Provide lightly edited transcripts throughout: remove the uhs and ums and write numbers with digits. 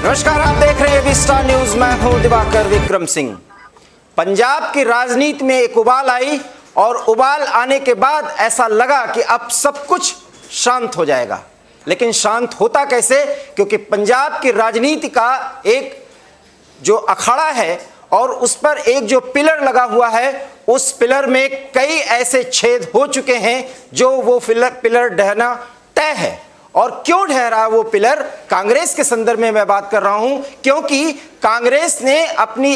नमस्कार, आप देख रहे हैं वी स्टार न्यूज। मैं हूं दिवाकर विक्रम सिंह। पंजाब की राजनीति में एक उबाल आई और उबाल आने के बाद ऐसा लगा कि अब सब कुछ शांत हो जाएगा, लेकिन शांत होता कैसे? क्योंकि पंजाब की राजनीति का एक जो अखाड़ा है और उस पर एक जो पिलर लगा हुआ है, उस पिलर में कई ऐसे छेद हो चुके हैं जो वो पिलर ढहना तय है। और क्यों ढह रहा है वो पिलर? कांग्रेस के संदर्भ में मैं बात कर रहा हूं, क्योंकि कांग्रेस ने अपनी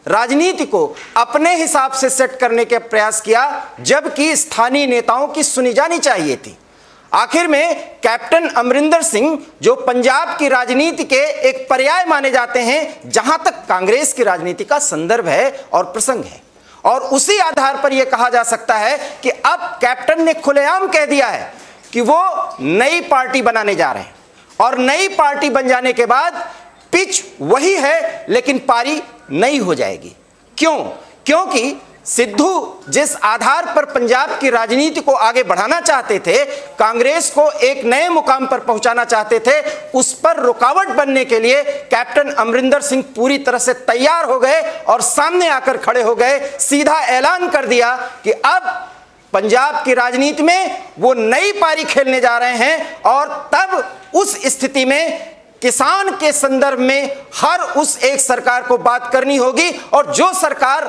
राजनीति को अपने हिसाब से सेट करने का प्रयास किया, जबकि स्थानीय नेताओं की सुनी जानी चाहिए थी। आखिर में कैप्टन अमरिंदर सिंह, जो पंजाब की राजनीति के एक पर्याय माने जाते हैं जहां तक कांग्रेस की राजनीति का संदर्भ है और प्रसंग है, और उसी आधार पर यह कहा जा सकता है कि अब कैप्टन ने खुलेआम कह दिया है कि वो नई पार्टी बनाने जा रहे हैं। और नई पार्टी बन जाने के बाद पिच वही है, लेकिन पारी नई हो जाएगी। क्यों? क्योंकि सिद्धू जिस आधार पर पंजाब की राजनीति को आगे बढ़ाना चाहते थे, कांग्रेस को एक नए मुकाम पर पहुंचाना चाहते थे, उस पर रुकावट बनने के लिए कैप्टन अमरिंदर सिंह पूरी तरह से तैयार हो गए और सामने आकर खड़े हो गए। सीधा ऐलान कर दिया कि अब पंजाब की राजनीति में वो नई पारी खेलने जा रहे हैं। और तब उस स्थिति में किसान के संदर्भ में हर उस एक सरकार को बात करनी होगी, और जो सरकार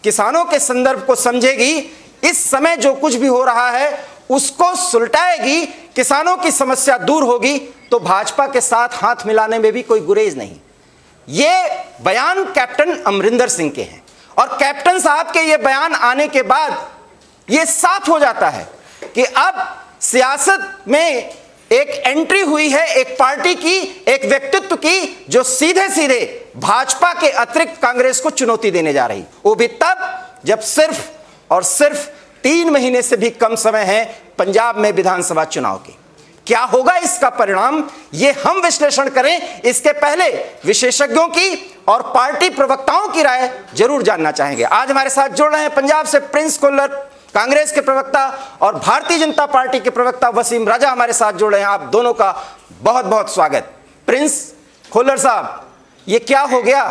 किसानों के संदर्भ को समझेगी, इस समय जो कुछ भी हो रहा है उसको सुलटाएगी, किसानों की समस्या दूर होगी, तो भाजपा के साथ हाथ मिलाने में भी कोई गुरेज नहीं। ये बयान कैप्टन अमरिंदर सिंह के हैं, और कैप्टन साहब के ये बयान आने के बाद ये साफ हो जाता है कि अब सियासत में एक एंट्री हुई है एक पार्टी की, एक व्यक्तित्व की, जो सीधे सीधे भाजपा के अतिरिक्त कांग्रेस को चुनौती देने जा रही, वो भी तब जब सिर्फ और सिर्फ 3 महीने से भी कम समय है पंजाब में विधानसभा चुनाव के। क्या होगा इसका परिणाम, ये हम विश्लेषण करें, इसके पहले विशेषज्ञों की और पार्टी प्रवक्ताओं की राय जरूर जानना चाहेंगे। आज हमारे साथ जुड़ रहे हैं पंजाब से प्रिंस कोल्लर, कांग्रेस के प्रवक्ता, और भारतीय जनता पार्टी के प्रवक्ता वसीम राजा हमारे साथ जुड़ रहे हैं। आप दोनों का बहुत बहुत स्वागत। प्रिंस कोल्लर साहब, ये क्या हो गया?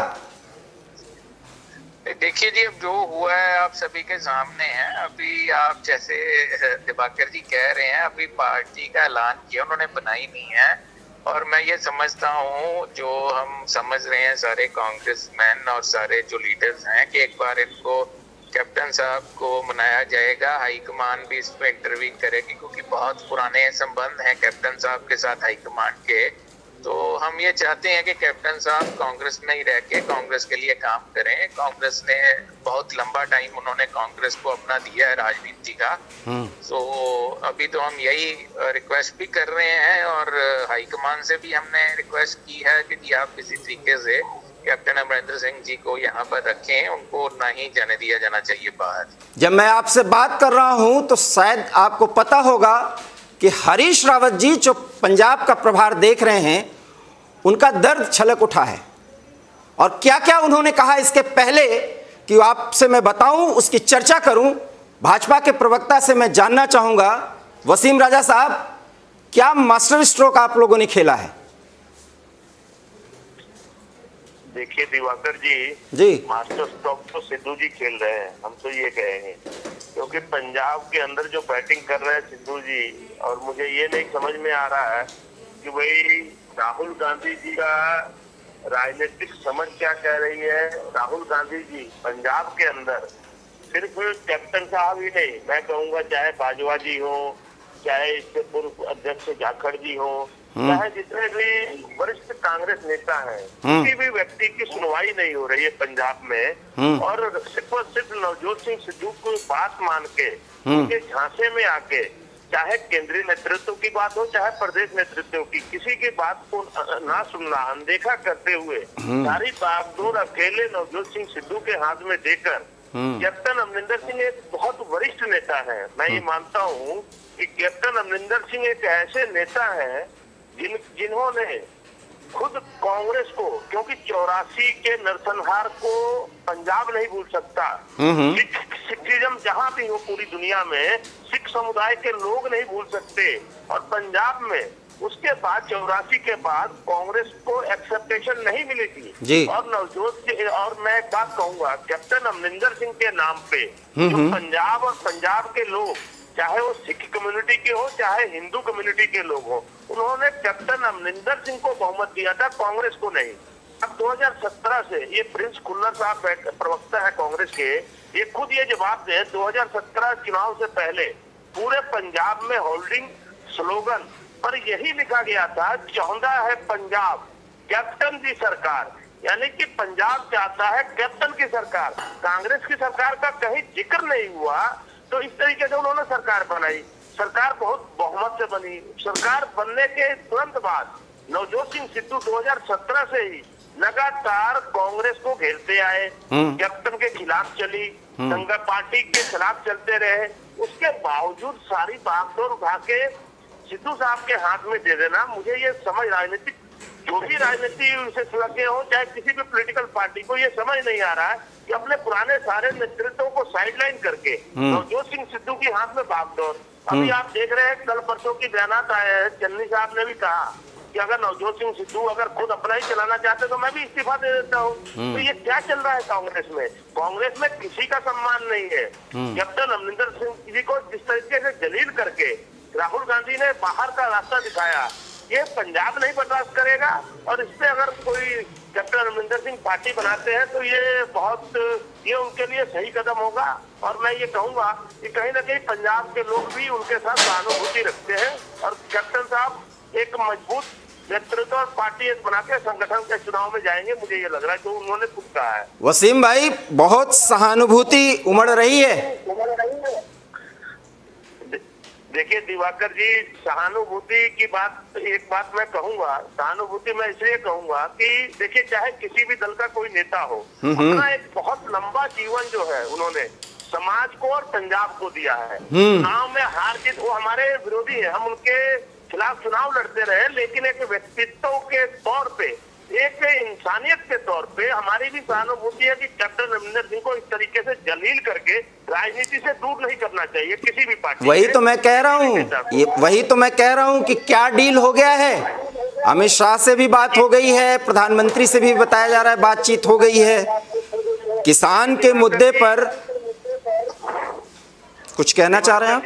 देखिए जी, अब जो हुआ है आप सभी के सामने है। अभी आप जैसे दिवाकर जी कह रहे हैं, अभी पार्टी का ऐलान किया, उन्होंने बनाई नहीं है। और मैं ये समझता हूँ, जो हम समझ रहे हैं सारे कांग्रेसमैन और सारे जो लीडर्स हैं, कि एक बार इनको कैप्टन साहब को मनाया जाएगा, हाईकमान भी इस पर इंटरव्यू करेगी, क्योंकि बहुत पुराने संबंध हैं कैप्टन साहब के साथ हाईकमान के। तो हम ये चाहते हैं कि कैप्टन साहब कांग्रेस में ही रह के कांग्रेस के लिए काम करें। कांग्रेस ने बहुत लंबा टाइम उन्होंने कांग्रेस को अपना दिया है राजनीति का। तो अभी तो हम यही रिक्वेस्ट भी कर रहे हैं, और हाईकमान से भी हमने रिक्वेस्ट की है कि जी आप किसी तरीके से कैप्टन अमरिंदर सिंह जी को यहाँ पर रखें, उनको नहीं जाने दिया जाना चाहिए बाहर। जब मैं आपसे बात कर रहा हूं तो शायद आपको पता होगा कि हरीश रावत जी, जो पंजाब का प्रभार देख रहे हैं, उनका दर्द छलक उठा है। और क्या क्या उन्होंने कहा, इसके पहले कि आपसे मैं बताऊं, उसकी चर्चा करूं, भाजपा के प्रवक्ता से मैं जानना चाहूंगा, वसीम राजा साहब, क्या मास्टर स्ट्रोक आप लोगों ने खेला है? देखिए दिवाकर जी, मास्टर स्ट्रोक तो सिद्धू जी खेल रहे हैं, हम तो ये कहेंगे, क्योंकि पंजाब के अंदर जो बैटिंग कर रहे हैं सिद्धू जी, और मुझे ये नहीं समझ में आ रहा है कि भाई राहुल गांधी जी का राजनीतिक समझ क्या कह रही है। राहुल गांधी जी पंजाब के अंदर सिर्फ कैप्टन साहब ही नहीं, मैं कहूँगा चाहे बाजवा जी हो, चाहे इससे पूर्व अध्यक्ष जाखड़ जी हो, चाहे जितने भी वरिष्ठ कांग्रेस नेता हैं, किसी भी व्यक्ति की सुनवाई नहीं हो रही है पंजाब में। और सिर्फ और सिर्फ नवजोत सिंह सिद्धू को बात मान के उनके झांसे में आके, चाहे केंद्रीय नेतृत्व की बात हो चाहे प्रदेश नेतृत्व की, किसी की बात को ना सुनना, अनदेखा करते हुए सारी बागडोर अकेले नवजोत सिंह सिद्धू के हाथ में देकर, कैप्टन अमरिंदर सिंह एक बहुत वरिष्ठ नेता है। मैं ये मानता हूँ कि कैप्टन अमरिंदर सिंह एक ऐसे नेता है जिन्होंने खुद कांग्रेस को, क्योंकि 84 के नरसंहार को पंजाब नहीं भूल सकता, सिखिज्म जहां भी हो पूरी दुनिया में, सिख समुदाय के लोग नहीं भूल सकते। और पंजाब में उसके बाद 84 के बाद कांग्रेस को एक्सेप्टेशन नहीं मिली थी। और नवजोत और मैं एक बात कहूंगा, कैप्टन अमरिंदर सिंह के नाम पे जो पंजाब और पंजाब के लोग, चाहे वो सिख कम्युनिटी के हो चाहे हिंदू कम्युनिटी के लोग हो, उन्होंने कैप्टन अमरिंदर सिंह को बहुमत दिया था, कांग्रेस को नहीं। अब 2017 से ये प्रिंस खुल्लर साहब प्रवक्ता है कांग्रेस के, ये खुद ये जवाब दे, 2017 चुनाव से पहले पूरे पंजाब में होल्डिंग स्लोगन पर यही लिखा गया था, चाहता है पंजाब कैप्टन की सरकार, यानी कि पंजाब चाहता है कैप्टन की सरकार। कांग्रेस की सरकार का कहीं जिक्र नहीं हुआ। तो इस तरीके से उन्होंने सरकार बनाई, सरकार बहुत बहुमत से बनी। सरकार बनने के तुरंत बाद नवजोत सिंह सिद्धू 2017 से ही लगातार कांग्रेस को घेरते आए, कैप्टन के खिलाफ चली, संघ पार्टी के खिलाफ चलते रहे। उसके बावजूद सारी बागडोर उठा के सिद्धू साहब के हाथ में दे देना, मुझे ये समझ, राजनीतिक जो भी राजनीति उनसे लगे हो चाहे किसी भी पॉलिटिकल पार्टी को, ये समझ नहीं आ रहा है कि अपने पुराने सारे नेतृत्वों को साइडलाइन करके नवजोत सिंह सिद्धू के हाथ में भागदौड़। अभी आप देख रहे हैं कल परसों की बयानात आए हैं, चन्नी साहब ने भी कहा कि अगर नवजोत सिंह सिद्धू अगर खुद अपना ही चलाना चाहते तो मैं भी इस्तीफा दे देता हूँ। तो ये क्या चल रहा है कांग्रेस में? कांग्रेस में किसी का सम्मान नहीं है। कैप्टन अमरिंदर सिंह जी को जिस तरीके से जलील करके राहुल गांधी ने बाहर का रास्ता दिखाया, ये पंजाब नहीं बर्दाश्त करेगा। और इससे अगर कोई कैप्टन अमरिंदर सिंह पार्टी बनाते हैं तो ये उनके लिए सही कदम होगा। और मैं ये कहूंगा कि कहीं ना कहीं पंजाब के लोग भी उनके साथ सहानुभूति रखते हैं और कैप्टन साहब एक मजबूत नेतृत्व और पार्टी एक बना के संगठन के चुनाव में जाएंगे, मुझे ये लग रहा है, जो उन्होंने खुद कहा है। वसीम भाई, बहुत सहानुभूति उमड़ रही है। देखिए दिवाकर जी, सहानुभूति की बात, एक बात मैं कहूंगा, सहानुभूति मैं इसलिए कहूंगा कि देखिए चाहे किसी भी दल का कोई नेता हो, अपना एक बहुत लंबा जीवन जो है उन्होंने समाज को और पंजाब को दिया है। चुनाव में हार जीत, वो हमारे विरोधी है, हम उनके खिलाफ चुनाव लड़ते रहे, लेकिन एक व्यक्तित्व के तौर पे, एक इंसानियत के तौर पे हमारी भी सहानुभूति है कि कैप्टन अमरिंदर सिंह को इस तरीके से जलील करके राजनीति से दूर नहीं करना चाहिए किसी भी पार्टी। वही तो मैं कह रहा हूँ कि क्या डील हो गया है। अमित शाह से भी बात हो गई है, प्रधानमंत्री से भी बताया जा रहा है बातचीत हो गई है। किसान के मुद्दे पर कुछ कहना चाह रहे हैं आप?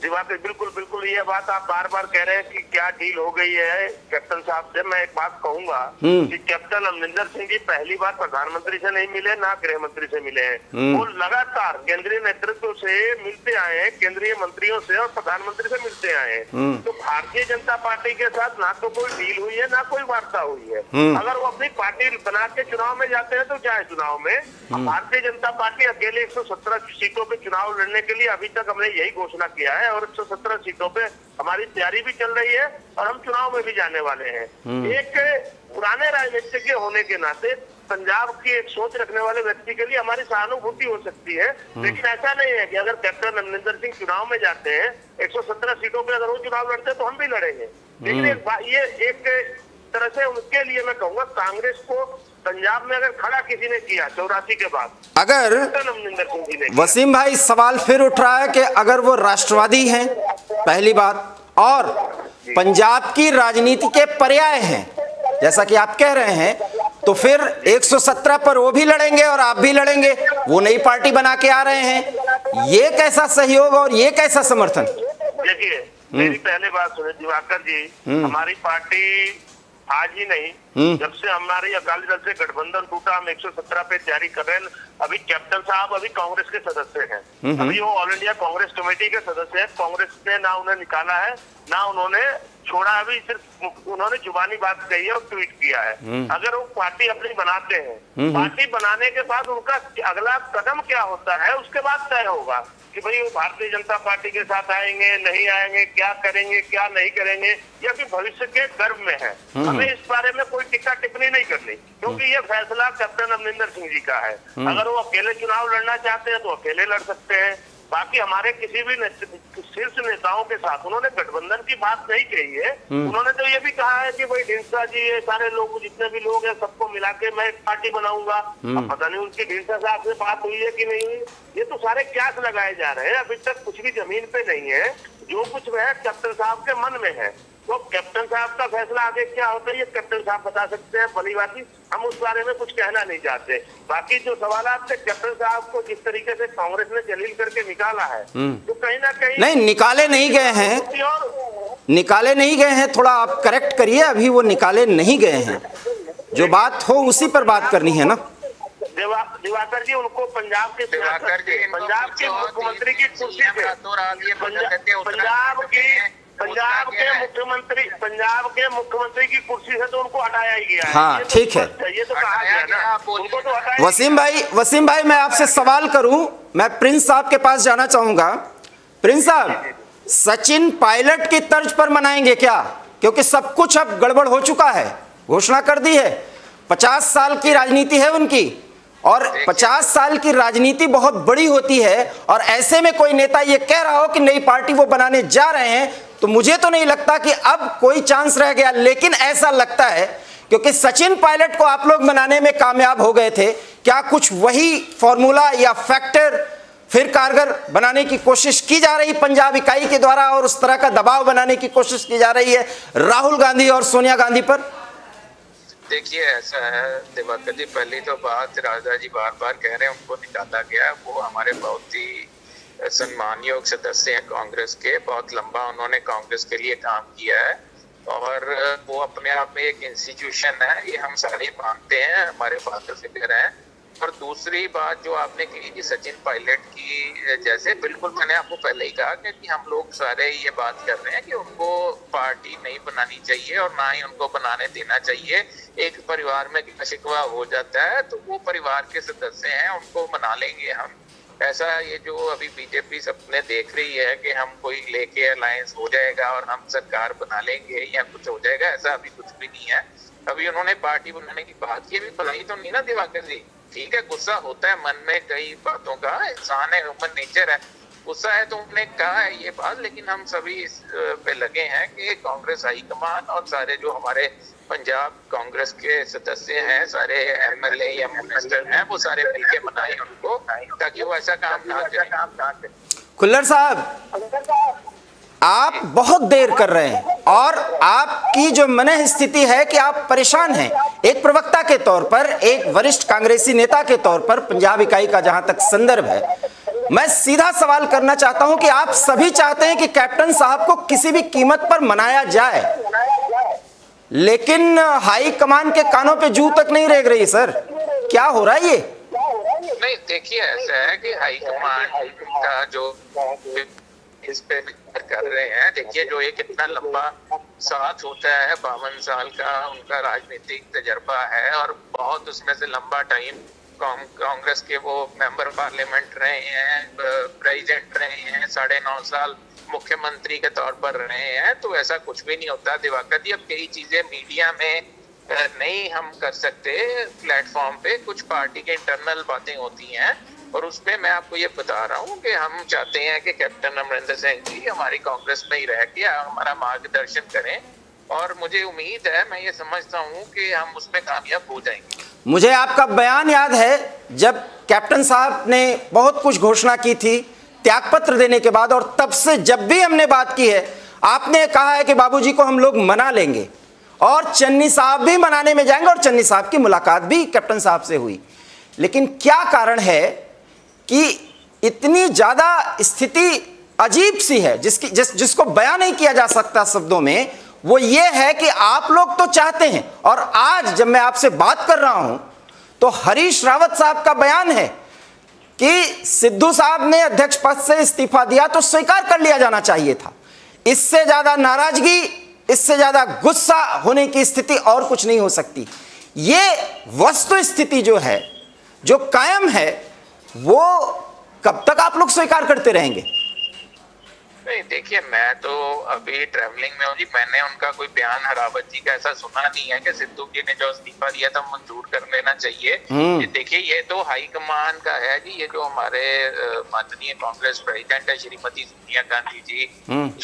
दिवाकर, बिल्कुल बिल्कुल, ये बात आप बार बार कह रहे हैं कि क्या डील हो गई है कैप्टन साहब से। मैं एक बात कहूंगा कि कैप्टन अमरिंदर सिंह जी पहली बार प्रधानमंत्री से नहीं मिले, ना गृह मंत्री से मिले हैं। वो लगातार केंद्रीय नेतृत्व से मिलते आए हैं, केंद्रीय मंत्रियों से और प्रधानमंत्री से मिलते आए हैं। तो भारतीय जनता पार्टी के साथ ना तो कोई डील हुई है, ना कोई वार्ता हुई है। अगर वो अपनी पार्टी बना के चुनाव में जाते हैं तो जाए चुनाव में। भारतीय जनता पार्टी अकेले 117 सीटों पे चुनाव लड़ने के लिए अभी तक हमने यही घोषणा किया है और 117 सीटों पे हमारी तैयारी भी चल रही है और हम चुनाव में भी जाने वाले हैं। एक पुराने राजनीतिज्ञ होने के नाते पंजाब की एक सोच रखने वाले व्यक्ति के लिए हमारी सहानुभूति हो सकती है, लेकिन ऐसा नहीं है कि अगर कैप्टन अमरिंदर सिंह चुनाव में जाते हैं 117 सीटों पे अगर वो चुनाव लड़ते हैं तो हम भी लड़ेंगे। लेकिन ये एक तरह से उनके लिए मैं कहूँगा कांग्रेस को पंजाब में अगर खड़ा किसी ने किया 84 के बाद, अगर वसीम भाई, सवाल फिर उठ रहा है कि अगर वो राष्ट्रवादी हैं पहली बात, और पंजाब की राजनीति के पर्याय हैं जैसा कि आप कह रहे हैं, तो फिर 117 पर वो भी लड़ेंगे और आप भी लड़ेंगे। वो नई पार्टी बना के आ रहे हैं, ये कैसा सहयोग और ये कैसा समर्थन? देखिए मेरी पहले बात सुने दिवाकर जी, हमारी पार्टी आज ही नहीं, जब से हमारी अकाली दल से गठबंधन टूटा, हम 117 पे तैयारी कर रहे हैं। अभी कैप्टन साहब अभी कांग्रेस के सदस्य हैं, अभी वो ऑल इंडिया कांग्रेस कमेटी के सदस्य हैं। कांग्रेस ने ना उन्हें निकाला है ना उन्होंने छोड़ा, अभी सिर्फ उन्होंने जुबानी बात कही है और ट्वीट किया है। अगर वो पार्टी अपनी बनाते हैं, पार्टी बनाने के बाद उनका अगला कदम क्या होता है उसके बाद तय होगा कि भाई वो भारतीय जनता पार्टी के साथ आएंगे नहीं आएंगे, क्या करेंगे क्या नहीं करेंगे, या फिर भविष्य के गर्भ में है। हमें इस बारे में कोई टिक्का टिप्पणी नहीं करनी, क्योंकि ये फैसला कैप्टन अमरिंदर सिंह जी का है। अगर वो अकेले चुनाव लड़ना चाहते हैं तो अकेले लड़ सकते हैं। बाकी हमारे किसी भी शीर्ष नेताओं के साथ उन्होंने गठबंधन की बात नहीं कही है। उन्होंने तो ये भी कहा है कि भाई ढींसा जी, ये सारे लोग जितने भी लोग हैं सबको मिला के मैं एक पार्टी बनाऊंगा। अब पता नहीं उनकी ढींसा साहब से बात हुई है कि नहीं हुई। ये तो सारे क्यास लगाए जा रहे हैं, अभी तक कुछ भी जमीन पे नहीं है। जो कुछ है कैप्टन साहब के मन में है। तो कैप्टन साहब का फैसला आगे क्या होता है ये कैप्टन साहब बता सकते हैं, भली बात। हम उस बारे में कुछ कहना नहीं चाहते। बाकी जो सवाल आपसे, कैप्टन साहब को जिस तरीके से कांग्रेस ने जलील करके निकाला है, तो कहीं ना कहीं नहीं, निकाले नहीं गए हैं, निकाले नहीं गए हैं, थोड़ा आप करेक्ट करिए। अभी वो निकाले नहीं गए हैं, जो बात हो उसी पर बात करनी है ना। दिवाकर जी, उनको पंजाब के मुख्यमंत्री की कुर्सी से, पंजाब के मुख्यमंत्री की कुर्सी से तो उनको हटाया ही गया है। हाँ, ठीक है, ये तो कहा गया ना उनको तो हटाया। वसीम भाई मैं आपसे सवाल करूं, मैं प्रिंस साहब के पास जाना चाहूंगा। प्रिंस साहब, सचिन पायलट की तर्ज पर मनाएंगे क्या? क्योंकि सब कुछ अब गड़बड़ हो चुका है, घोषणा कर दी है। 50 साल की राजनीति है उनकी, और 50 साल की राजनीति बहुत बड़ी होती है, और ऐसे में कोई नेता ये कह रहा हो कि नई पार्टी वो बनाने जा रहे हैं, तो मुझे तो नहीं लगता कि अब कोई चांस रह गया। लेकिन ऐसा लगता है क्योंकि सचिन पायलट को आप लोग बनाने में कामयाब हो गए थे, क्या कुछ वही फॉर्मूला या फैक्टर फिर कारगर बनाने की कोशिश की जा रही पंजाब इकाई के द्वारा, और उस तरह का दबाव बनाने की कोशिश की जा रही है राहुल गांधी और सोनिया गांधी पर? देखिए, ऐसा है दिवाकर जी, पहली तो बात राजा जी बार बार कह रहे हैं उनको निकाला गया। वो हमारे बहुत ही सम्मानयोग सदस्य हैं कांग्रेस के, बहुत लंबा उन्होंने कांग्रेस के लिए काम किया है, और वो अपने आप में एक इंस्टीट्यूशन है, ये हम सारे मानते हैं, हमारे फादर फिगर हैं। और दूसरी बात जो आपने कही कि सचिन पायलट की, जैसे बिल्कुल मैंने आपको पहले ही कहा कि हम लोग सारे ये बात कर रहे हैं कि उनको पार्टी नहीं बनानी चाहिए और ना ही उनको बनाने देना चाहिए। एक परिवार में शिकवा हो जाता है तो वो परिवार के सदस्य हैं, उनको बना लेंगे हम। ऐसा ये जो अभी बीजेपी सपने देख रही है कि हम कोई लेके अलायंस हो जाएगा और हम सरकार बना लेंगे या कुछ हो जाएगा, ऐसा अभी कुछ भी नहीं है। अभी उन्होंने पार्टी बनाने की बात की, अभी बनाई तो नहीं ना दिवाकर जी। ठीक है, गुस्सा होता है मन में कई बातों का, इंसान है, ह्यूमन नेचर है, गुस्सा है तो उन्होंने कहा है ये बात। लेकिन हम सभी इस पे लगे हैं कि कांग्रेस हाईकमान और सारे जो हमारे पंजाब कांग्रेस के सदस्य हैं, सारे एमएलए या मिनिस्टर हैं, वो सारे मिलके बनाए उनको, ताकि वो ऐसा काम ना करें। खुल्लर साहब, आप बहुत देर कर रहे हैं, और आपकी जो मनः स्थिति है कि आप परेशान हैं, एक प्रवक्ता के तौर पर, एक वरिष्ठ कांग्रेसी नेता के तौर पर, पंजाब इकाई का जहां तक संदर्भ है, मैं सीधा सवाल करना चाहता हूं कि आप सभी चाहते हैं कि कैप्टन साहब को किसी भी कीमत पर मनाया जाए, लेकिन हाई कमान के कानों पे जू तक नहीं रेंग रही। सर, क्या हो रहा है ये? नहीं, देखिए, ऐसा है कि हाई कमान का जो इस पे कर रहे हैं, देखिए जो एक इतना लंबा साथ होता है, 52 साल का उनका राजनीतिक तजर्बा है, और बहुत उसमें से लंबा टाइम कांग्रेस के वो मेंबर पार्लियामेंट रहे हैं, प्रेसिडेंट रहे हैं, 9.5 साल मुख्यमंत्री के तौर पर रहे हैं, तो ऐसा कुछ भी नहीं होता दिवाकर जी। अब कई चीजें मीडिया में नहीं हम कर सकते, प्लेटफॉर्म पे कुछ पार्टी के इंटरनल बातें होती हैं, और उसमें मैं आपको ये बता रहा हूँ कि हम चाहते हैं कि कैप्टन अमरिंदर सिंह जी हमारी कांग्रेस में ही रह के हमारा मार्गदर्शन करें, और मुझे उम्मीद है, मैं ये समझता हूँ कि हम उसमें कामयाब हो जाएंगे। मुझे आपका बयान याद है जब कैप्टन साहब ने बहुत कुछ घोषणा की थी त्यागपत्र देने के बाद, और तब से जब भी हमने बात की है, आपने कहा है कि बाबूजी को हम लोग मना लेंगे, और चन्नी साहब भी मनाने में जाएंगे, और चन्नी साहब की मुलाकात भी कैप्टन साहब से हुई। लेकिन क्या कारण है कि इतनी ज्यादा स्थिति अजीब सी है जिसको बयान नहीं किया जा सकता शब्दों में? वो ये है कि आप लोग तो चाहते हैं, और आज जब मैं आपसे बात कर रहा हूं तो हरीश रावत साहब का बयान है कि सिद्धू साहब ने अध्यक्ष पद से इस्तीफा दिया तो स्वीकार कर लिया जाना चाहिए था। इससे ज्यादा नाराजगी, इससे ज्यादा गुस्सा होने की स्थिति और कुछ नहीं हो सकती। ये वस्तु स्थिति जो है, जो कायम है, वो कब तक आप लोग स्वीकार करते रहेंगे? नहीं, देखिए, मैं तो अभी ट्रैवलिंग में हूँ जी, मैंने उनका कोई बयान रावत जी का ऐसा सुना नहीं है कि सिद्धू जी ने जो इस्तीफा दिया था मंजूर कर लेना चाहिए। देखिए, ये तो हाईकमान का है जी, ये जो हमारे माननीय कांग्रेस प्रेसिडेंट है श्रीमती सोनिया गांधी जी,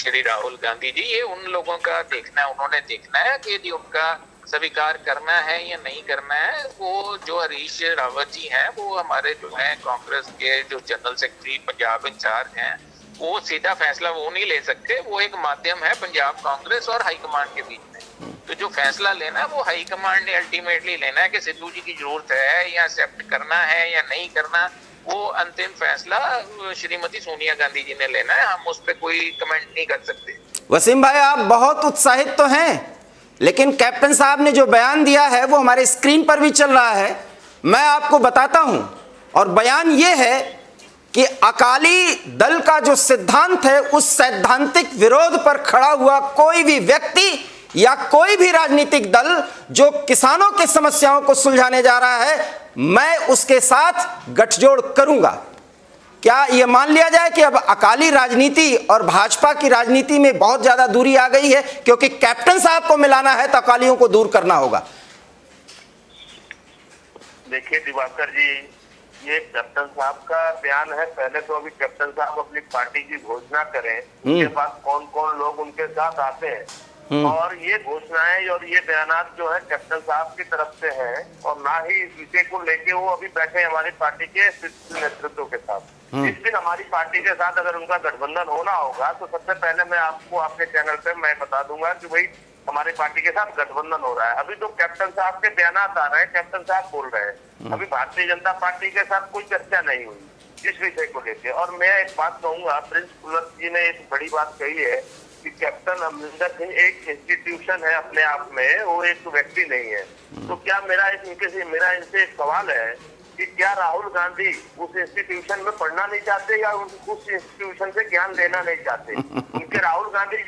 श्री राहुल गांधी जी, ये उन लोगों का देखना है, उन्होंने देखना है कि यदि उनका स्वीकार करना है या नहीं करना है। वो जो हरीश रावत जी हैं, वो हमारे जो है कांग्रेस के जो जनरल सेक्रेटरी पंजाब इंचार्ज हैं, वो सीधा फैसला वो नहीं ले सकते, वो एक माध्यम है पंजाब कांग्रेस और हाईकमांड के बीच में। तो जो फैसला लेना है वो हाईकमांड ने अल्टीमेटली लेना है कि सिद्धू जी की जरूरत है या एक्सेप्ट करना है या नहीं करना, वो अंतिम फैसला श्रीमती सोनिया गांधी जी ने लेना है। हम उस पर कोई कमेंट नहीं कर सकते। वसीम भाई, आप बहुत उत्साहित तो हैं, लेकिन कैप्टन साहब ने जो बयान दिया है वो हमारे स्क्रीन पर भी चल रहा है, मैं आपको बताता हूं। और बयान ये है कि अकाली दल का जो सिद्धांत है, उस सैद्धांतिक विरोध पर खड़ा हुआ कोई भी व्यक्ति या कोई भी राजनीतिक दल जो किसानों की समस्याओं को सुलझाने जा रहा है, मैं उसके साथ गठजोड़ करूंगा। क्या यह मान लिया जाए कि अब अकाली राजनीति और भाजपा की राजनीति में बहुत ज्यादा दूरी आ गई है, क्योंकि कैप्टन साहब को मिलाना है तो अकालियों को दूर करना होगा? देखिए दिवाकर जी, ये कैप्टन साहब का बयान है। पहले तो अभी कैप्टन साहब अपनी पार्टी की घोषणा करें, उनके पास कौन कौन लोग उनके साथ आते हैं, और ये घोषणाएं और ये बयानात जो है कैप्टन साहब की तरफ से हैं, और ना ही इस विषय को लेके वो अभी बैठे हमारी पार्टी के नेतृत्व के साथ। जिस दिन हमारी पार्टी के साथ अगर उनका गठबंधन होना होगा तो सबसे पहले मैं आपको आपके चैनल पे मैं बता दूंगा कि भाई हमारी पार्टी के साथ गठबंधन हो रहा है। अभी तो कैप्टन साहब के बयानात आ रहे हैं, कैप्टन साहब बोल रहे हैं, अभी भारतीय जनता पार्टी के साथ कोई चर्चा नहीं हुई इस विषय को लेकर। और मैं एक बात कहूंगा, प्रिंस कुलत जी ने एक बड़ी बात कही है कि कैप्टन अमरिंदर सिंह एक इंस्टीट्यूशन है अपने आप में, वो एक व्यक्ति नहीं है। तो क्या मेरा इनसे एक सवाल है कि क्या राहुल गांधी उस इंस्टीट्यूशन में पढ़ना नहीं चाहते या उस इंस्टीट्यूशन से ज्ञान लेना नहीं चाहते? उनके राहुल गांधी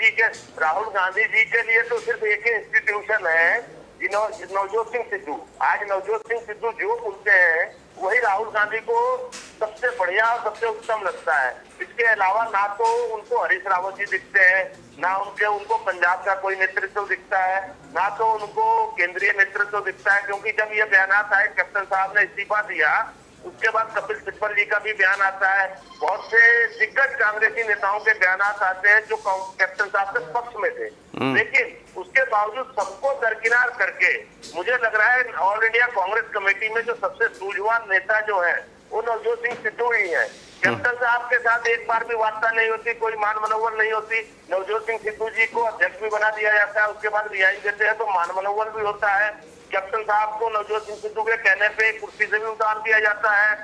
जी के लिए तो सिर्फ एक ही इंस्टीट्यूशन है, नवजोत सिंह सिद्धू। आज नवजोत सिंह सिद्धू जो बोलते हैं वही राहुल गांधी को सबसे बढ़िया और सबसे उत्तम लगता है। इसके अलावा ना तो उनको हरीश रावत जी दिखते हैं, ना उनको पंजाब का कोई नेतृत्व दिखता है, ना तो उनको केंद्रीय नेतृत्व दिखता है। क्योंकि जब ये बयानात आए, कैप्टन साहब ने इस्तीफा दिया, उसके बाद कपिल सिब्बल जी का भी बयान आता है, बहुत से दिग्गज कांग्रेसी नेताओं के बयानात आते हैं जो कैप्टन साहब के पक्ष में थे। लेकिन उसके बावजूद सबको दरकिनार करके मुझे लग रहा है ऑल इंडिया कांग्रेस कमेटी में जो सबसे सूझवान नेता जो है वो नवजोत सिंह सिद्धू ही है। कैप्टन साहब के साथ एक बार भी वार्ता नहीं होती, कोई मान मनोवर नहीं होती। नवजोत सिंह सिद्धू जी को अध्यक्ष भी बना दिया जाता है, उसके बाद रिहाई देते हैं तो मान मनोवर भी होता है। कैप्टन साहब को नवजोत सिंह सिद्धू के कहने पे कुर्सी से भी उतार दिया जाता है।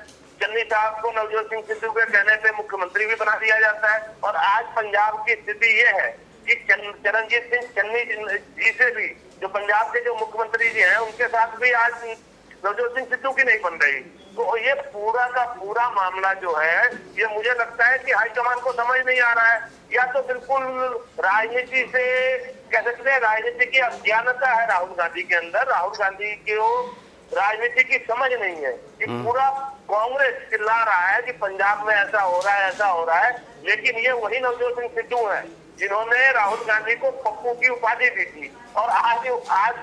चन्नी साहब को नवजोत सिंह सिद्धू के कहने पे मुख्यमंत्री भी बना दिया जाता है। और आज पंजाब की स्थिति ये है कि चरणजीत सिंह चन्नी जी से भी, जो पंजाब के जो मुख्यमंत्री जी हैं, उनके साथ भी आज नवजोत सिंह सिद्धू की नहीं बन रही। तो ये पूरा का पूरा मामला जो है, ये मुझे लगता है कि हाईकमान को समझ नहीं आ रहा है, या तो बिल्कुल राजनीति से कह सकते हैं राजनीति की अज्ञानता है राहुल गांधी के अंदर। राहुल गांधी को राजनीति की समझ नहीं है कि पूरा कांग्रेस चिल्ला रहा है कि पंजाब में ऐसा हो रहा है, ऐसा हो रहा है, लेकिन ये वही नवजोत सिंह सिद्धू है जिन्होंने राहुल गांधी को पप्पू की उपाधि दी थी। और आज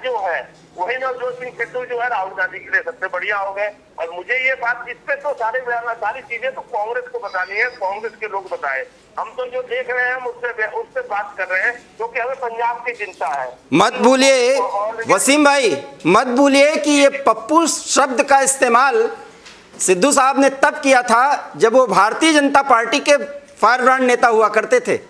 जो है वही नवजोत सिंह सिद्धू जो है राहुल गांधी के लिए सबसे बढ़िया हो गए। और मुझे ये बात, इस पे तो सारी चीजें तो कांग्रेस को बतानी है, कांग्रेस के लोग बताए। हम तो जो देख रहे हैं हम उससे बात कर रहे हैं, क्योंकि हमें पंजाब की चिंता है। मत भूलिए वसीम भाई, मत भूलिए कि ये पप्पू शब्द का इस्तेमाल सिद्धू साहब ने तब किया था जब वो भारतीय जनता पार्टी के फायरब्रांड नेता हुआ करते थे।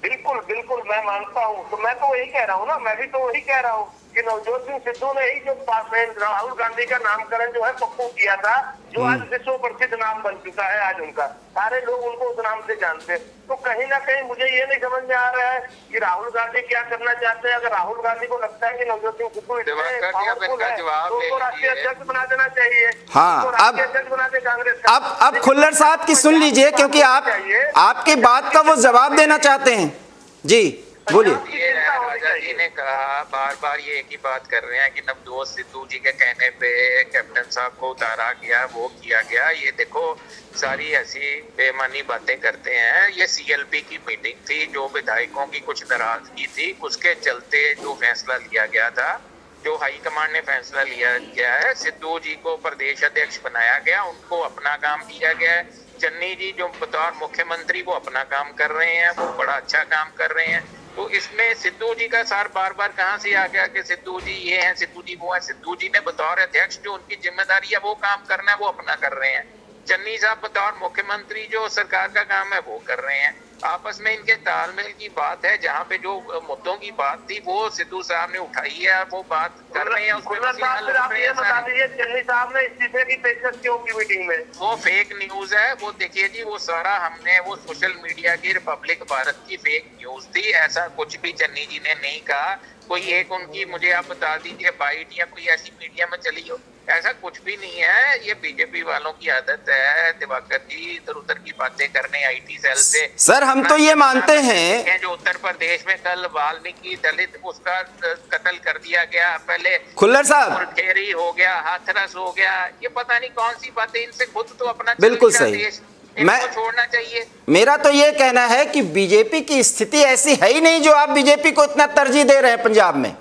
बिल्कुल बिल्कुल, मैं मानता हूँ। तो मैं तो वही कह रहा हूँ ना, मैं भी तो वही कह रहा हूँ कि नवजोत सिंह सिद्धू ने ही जो राहुल गांधी का नामकरण जो है पप्पू किया था, जो आज विश्व प्रसिद्ध नाम बन चुका है। आज उनका सारे लोग उनको उस नाम से जानते हैं। तो कहीं ना कहीं मुझे ये नहीं समझ में आ रहा है कि राहुल गांधी क्या करना चाहते हैं। अगर राहुल गांधी को लगता है कि नवजोत सिंह सिद्धू तो उनको राष्ट्रीय अध्यक्ष बना देना चाहिए। हाँ, अध्यक्ष बना दे कांग्रेस का। अब खुल्लर साहब की सुन लीजिए, क्योंकि आपकी बात का वो जवाब देना चाहते हैं। जी बोलिए। ये राजा जी ने कहा, बार बार ये एक ही बात कर रहे हैं कि नवजोत सिद्धू जी के कहने पे कैप्टन साहब को उतारा गया, वो किया गया। ये देखो सारी ऐसी बेमानी बातें करते हैं। ये सीएलपी की मीटिंग थी, जो विधायकों की कुछ नाराजगी थी, उसके चलते जो फैसला लिया गया था, जो हाईकमांड ने फैसला लिया गया है, सिद्धू जी को प्रदेश अध्यक्ष बनाया गया, उनको अपना काम दिया गया है। चन्नी जी जो बतौर मुख्यमंत्री वो अपना काम कर रहे हैं, वो बड़ा अच्छा काम कर रहे हैं। तो इसमें सिद्धू जी का सार बार बार कहाँ से आ गया कि सिद्धू जी ये हैं, सिद्धू जी वो है? सिद्धू जी ने बतौर अध्यक्ष जो उनकी जिम्मेदारी है वो काम करना है, वो अपना कर रहे हैं। चन्नी साहब बतौर मुख्यमंत्री जो सरकार का काम है वो कर रहे हैं। आपस में इनके तालमेल की बात है, जहाँ पे जो मुद्दों की बात थी वो सिद्धू साहब ने उठाई है, वो बात कर रहे हैं। चन्नी साहब ने इस्तीफे की पेशकश क्यों की मीटिंग में? वो फेक न्यूज है। वो देखिए जी, वो सारा हमने वो सोशल मीडिया की रिपब्लिक भारत की फेक न्यूज थी। ऐसा कुछ भी चन्नी जी ने नहीं कहा। कोई एक उनकी मुझे आप बता दीजिए बाइट या कोई ऐसी मीडिया में चली हो, ऐसा कुछ भी नहीं है। ये बीजेपी वालों की आदत है दिवाकर जी इधर उधर की बातें करने आईटी सेल से। सर हम तो ये मानते हैं जो उत्तर प्रदेश में कल वाल्मीकि दलित उसका कत्ल कर दिया गया, पहले खुल्लर साहब खेरी हो गया, हाथरस हो गया, ये पता नहीं कौन सी बातें। इनसे खुद तो अपना बिल्कुल सही, मैं छोड़ना चाहिए। मेरा तो ये कहना है कि बीजेपी की स्थिति ऐसी है ही नहीं जो आप बीजेपी को इतना तरजीह दे रहे हैं पंजाब में।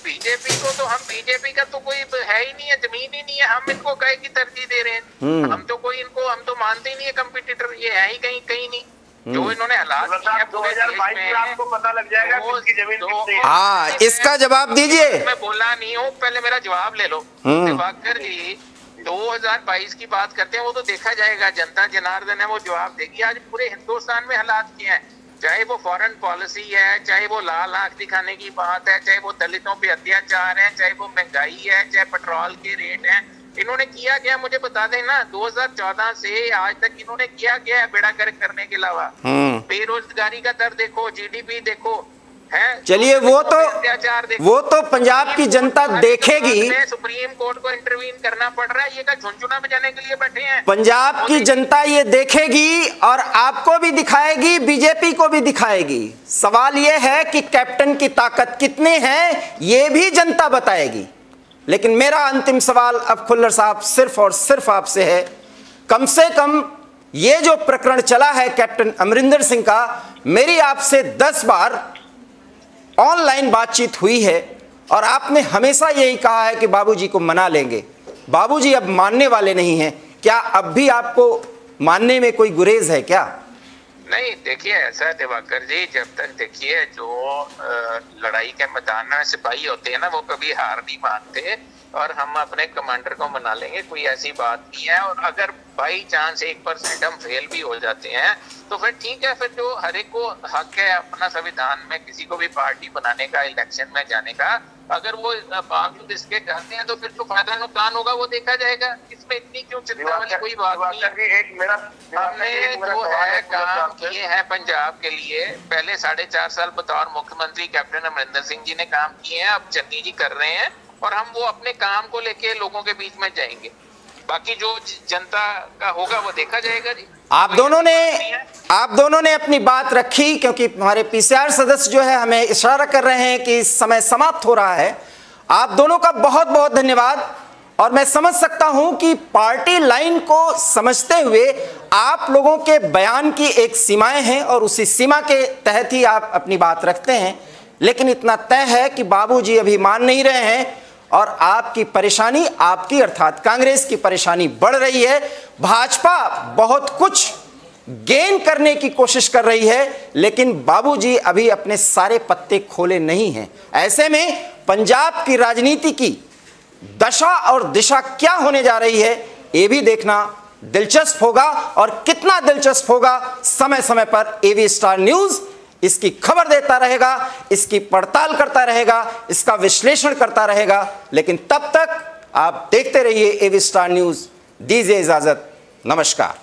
बीजेपी को तो हम बीजेपी का तो कोई है ही नहीं है, जमीन ही नहीं है, हम इनको कहीं की तरजीह दे रहे हैं। हम तो कोई इनको हम तो मानते ही नहीं है कंपिटिटर, ये है ही कहीं नहीं। जो इन्होंने हालात किए हैं 2022 में आपको पता लग जाएगा किसकी जमीन कितनी है। हाँ, इसका जवाब दीजिए। मैं बोला नहीं हूँ, पहले मेरा जवाब ले लो। दिवाकर जी 2022 की बात करते हैं, वो तो देखा जाएगा, जनता जनार्दन है वो जवाब देगी। आज पूरे हिंदुस्तान में हालात क्या हैं, चाहे वो फॉरेन पॉलिसी है, चाहे वो लाल आंख दिखाने की बात है, चाहे वो दलितों पे अत्याचार है, चाहे वो महंगाई है, चाहे पेट्रोल के रेट हैं। इन्होंने किया क्या मुझे बता दें ना। 2014 से आज तक इन्होंने किया क्या है बेड़ा गर्क करने के अलावा? बेरोजगारी का दर देखो, जीडीपी देखो, चलिए वो तो पंजाब की जनता देखेगी। सुप्रीम कोर्ट को इंटरवीन करना पड़ रहा है, ये क्या झुनझुना बजाने के लिए बैठे हैं? पंजाब की जनता ये देखेगी और आपको भी दिखाएगी, बीजेपी को भी दिखाएगी। सवाल ये है कि कैप्टन की ताकत कितनी है ये भी जनता बताएगी। लेकिन मेरा अंतिम सवाल अब खुल्लर साहब सिर्फ और सिर्फ आपसे है, कम से कम ये जो प्रकरण चला है कैप्टन अमरिंदर सिंह का, मेरी आपसे 10 बार ऑनलाइन बातचीत हुई है और आपने हमेशा यही कहा है कि बाबूजी को मना लेंगे। बाबूजी अब मानने वाले नहीं हैं, क्या अब भी आपको मानने में कोई गुरेज है क्या? नहीं, देखिए ऐसा है दिवाकर जी, जब तक देखिए जो लड़ाई के मैदान में सिपाही होते हैं ना, वो कभी हार नहीं मानते और हम अपने कमांडर को मना लेंगे, कोई ऐसी बात नहीं है। और अगर बाई चांस 1% हम फेल भी हो जाते हैं तो फिर ठीक है, फिर जो हर एक को हक है अपना संविधान में किसी को भी पार्टी बनाने का, इलेक्शन में जाने का। अगर वो बावजूद इसके करते हैं तो फिर जो फायदा नुकसान होगा वो देखा जाएगा। इसमें इतनी क्यों चिंता वाली कोई बात नहीं है। हमने जो है काम किए हैं पंजाब के लिए, पहले 4.5 साल बतौर मुख्यमंत्री कैप्टन अमरिंदर सिंह जी ने काम किए हैं, अब चन्नी जी कर रहे हैं और हम वो अपने काम को लेके लोगों के बीच में जाएंगे। बाकी जो जनता का होगा वो देखा जाएगा जी। आप दोनों ने अपनी बात रखी, क्योंकि हमारे पीसीआर सदस्य जो है हमें इशारा कर रहे हैं कि इस समय समाप्त हो रहा है। आप दोनों का बहुत बहुत धन्यवाद। और मैं समझ सकता हूं कि पार्टी लाइन को समझते हुए आप लोगों के बयान की एक सीमाएं हैं और उसी सीमा के तहत ही आप अपनी बात रखते हैं। लेकिन इतना तय है कि बाबूजी अभी मान नहीं रहे हैं और आपकी परेशानी, आपकी अर्थात कांग्रेस की परेशानी बढ़ रही है। भाजपा बहुत कुछ गेन करने की कोशिश कर रही है, लेकिन बाबूजी अभी अपने सारे पत्ते खोले नहीं हैं। ऐसे में पंजाब की राजनीति की दशा और दिशा क्या होने जा रही है ये भी देखना दिलचस्प होगा। और कितना दिलचस्प होगा, समय समय पर एवी स्टार न्यूज इसकी खबर देता रहेगा, इसकी पड़ताल करता रहेगा, इसका विश्लेषण करता रहेगा। लेकिन तब तक आप देखते रहिए एवी स्टार न्यूज। दीजिए इजाजत, नमस्कार।